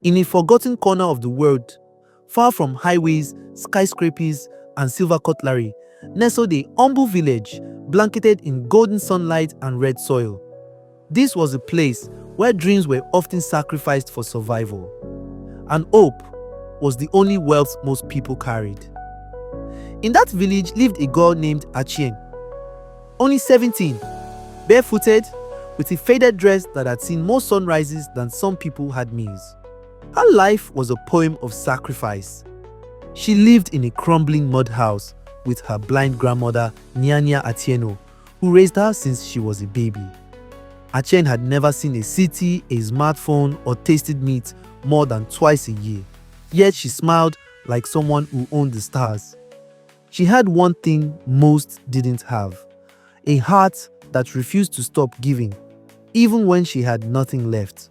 In a forgotten corner of the world, far from highways, skyscrapers, and silver cutlery, nestled a humble village blanketed in golden sunlight and red soil. This was a place where dreams were often sacrificed for survival, and hope was the only wealth most people carried. In that village lived a girl named Achieng, only 17, barefooted, with a faded dress that had seen more sunrises than some people had meals. Her life was a poem of sacrifice. She lived in a crumbling mud house with her blind grandmother Nyanya Atieno, who raised her since she was a baby. Achieng had never seen a city, a smartphone, or tasted meat more than twice a year. Yet she smiled like someone who owned the stars. She had one thing most didn't have: a heart that refused to stop giving, even when she had nothing left.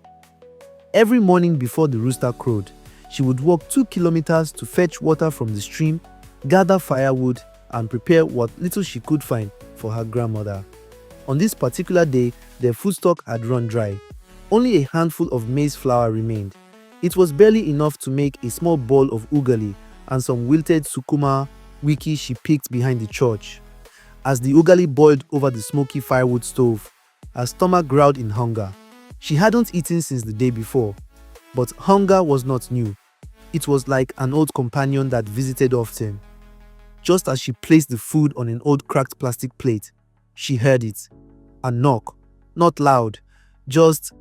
Every morning before the rooster crowed, she would walk 2 kilometers to fetch water from the stream, gather firewood, and prepare what little she could find for her grandmother. On this particular day, their food stock had run dry. Only a handful of maize flour remained. It was barely enough to make a small bowl of ugali and some wilted sukuma wiki she picked behind the church. As the ugali boiled over the smoky firewood stove, her stomach growled in hunger. She hadn't eaten since the day before, but hunger was not new. It was like an old companion that visited often. Just as she placed the food on an old cracked plastic plate, she heard it. A knock, not loud, just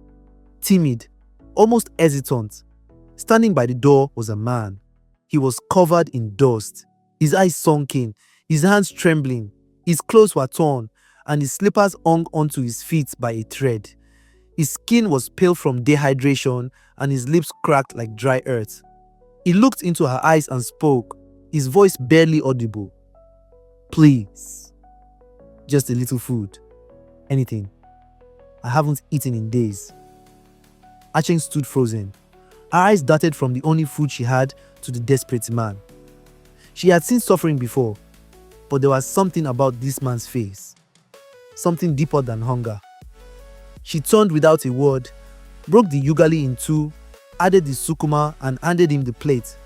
timid, almost hesitant. Standing by the door was a man. He was covered in dust, his eyes sunken, his hands trembling, his clothes were torn, and his slippers hung onto his feet by a thread. His skin was pale from dehydration, and his lips cracked like dry earth. He looked into her eyes and spoke, his voice barely audible. "Please, just a little food. Anything. I haven't eaten in days." Achieng stood frozen. Her eyes darted from the only food she had to the desperate man. She had seen suffering before, but there was something about this man's face. Something deeper than hunger. She turned without a word, broke the ugali in two, added the sukuma, and handed him the plate.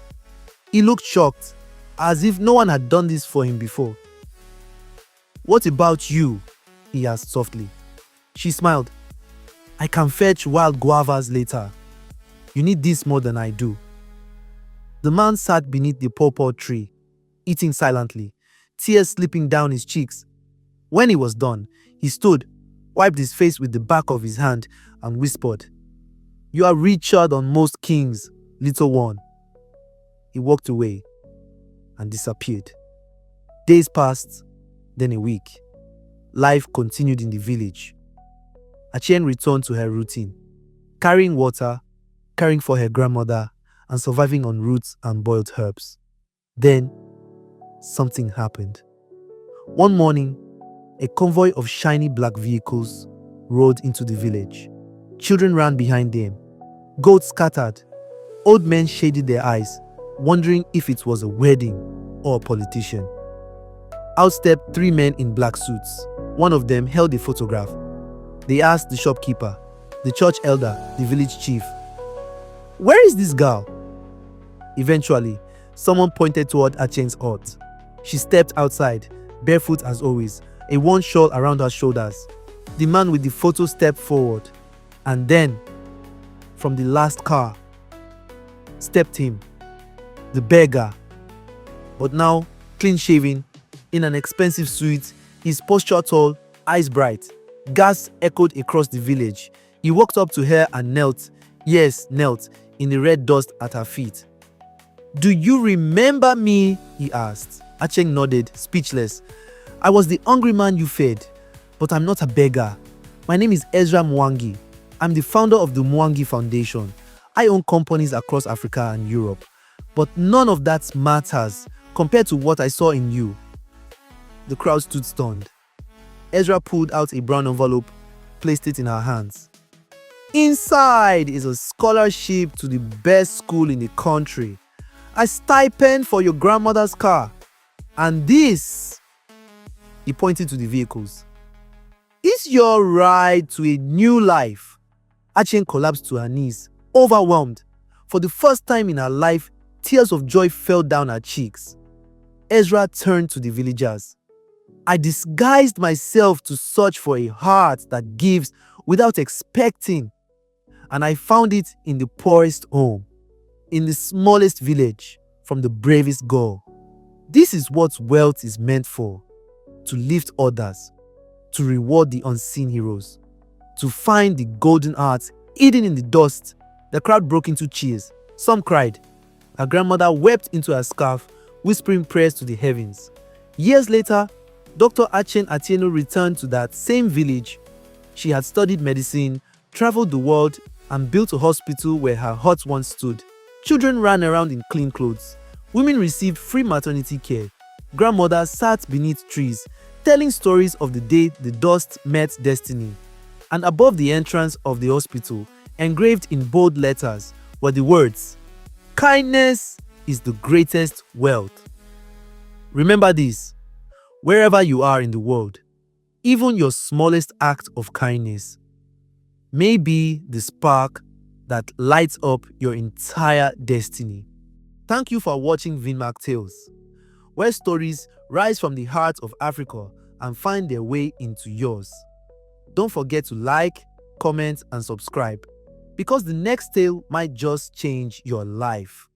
He looked shocked, as if no one had done this for him before. "What about you?" he asked softly. She smiled. "I can fetch wild guavas later. You need this more than I do." The man sat beneath the pawpaw tree, eating silently, tears slipping down his cheeks. When he was done, he stood, wiped his face with the back of his hand, and whispered, "You are richer than most kings, little one." He walked away and disappeared. Days passed, then a week. Life continued in the village. Achieng returned to her routine, carrying water, caring for her grandmother, and surviving on roots and boiled herbs. Then, something happened. One morning, a convoy of shiny black vehicles rolled into the village. Children ran behind them. Goats scattered. Old men shaded their eyes, wondering if it was a wedding or a politician. Out stepped 3 men in black suits. One of them held a photograph. They asked the shopkeeper, the church elder, the village chief, "Where is this girl?" Eventually, someone pointed toward Achieng's hut. She stepped outside, barefoot as always, a worn shawl around her shoulders. The man with the photo stepped forward, and then, from the last car, stepped him, the beggar. But now, clean-shaven, in an expensive suit, his posture tall, eyes bright. Gasps echoed across the village. He walked up to her and knelt, knelt, in the red dust at her feet. "Do you remember me?" he asked. Achieng nodded, speechless. "I was the hungry man you fed, but I'm not a beggar. My name is Ezra Mwangi. I'm the founder of the Mwangi Foundation. I own companies across Africa and Europe. But none of that matters compared to what I saw in you." The crowd stood stunned. Ezra pulled out a brown envelope, placed it in her hands. "Inside is a scholarship to the best school in the country, a stipend for your grandmother's car, and this," he pointed to the vehicles, "is your ride to a new life." Achieng collapsed to her knees, overwhelmed. For the first time in her life, tears of joy fell down her cheeks. Ezra turned to the villagers. I disguised myself to search for a heart that gives without expecting, and I found it in the poorest home, in the smallest village, from the bravest girl. This is what wealth is meant for: to lift others, to reward the unseen heroes, to find the golden hearts hidden in the dust. The crowd broke into cheers. Some cried. Her grandmother wept into her scarf, whispering prayers to the heavens. Years later, Dr. Achieng returned to that same village. She had studied medicine, traveled the world, and built a hospital where her hut once stood. Children ran around in clean clothes. Women received free maternity care. Grandmothers sat beneath trees, telling stories of the day the dust met destiny. And above the entrance of the hospital, engraved in bold letters, were the words, "Kindness is the greatest wealth." Remember this: wherever you are in the world, even your smallest act of kindness may be the spark that lights up your entire destiny. Thank you for watching Vinmark Tales, where stories rise from the heart of Africa and find their way into yours. Don't forget to like, comment, and subscribe, because the next tale might just change your life.